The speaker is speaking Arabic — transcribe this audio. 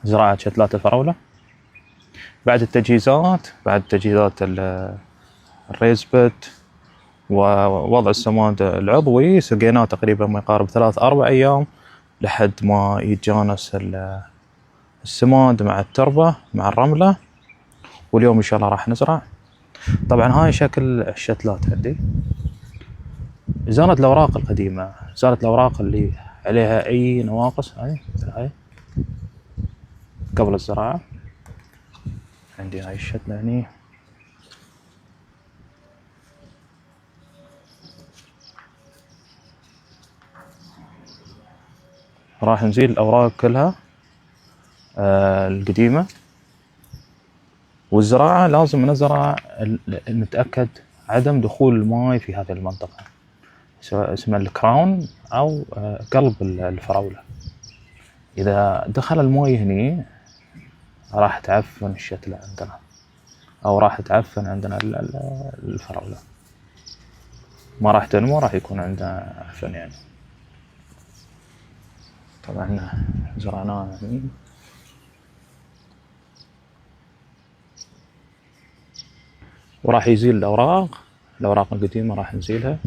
زراعة شتلات الفراولة. بعد التجهيزات الريز بت ووضع السماد العضوي، سقيناه تقريبا ما يقارب 3-4 أيام لحد ما يتجانس السماد مع التربة مع الرملة، واليوم إن شاء الله راح نزرع. طبعا هاي شكل الشتلات عندي. زالت الأوراق القديمة، زالت الأوراق اللي عليها أي نواقص، هاي قبل الزراعة. عندي هاي الشتلة هني، راح نزيل الأوراق كلها القديمة. والزراعة لازم نزرع نتأكد عدم دخول الماء في هذه المنطقة، سواء اسمه الكراون أو قلب الفراولة. إذا دخل الماء هني راح تعفن الشتلة عندنا، أو راح تعفن عندنا الفراولة، ما راح تنمو، راح يكون عندنا عفن يعني. طبعا زرعناها هني، وراح يزيل الأوراق القديمة راح نزيلها.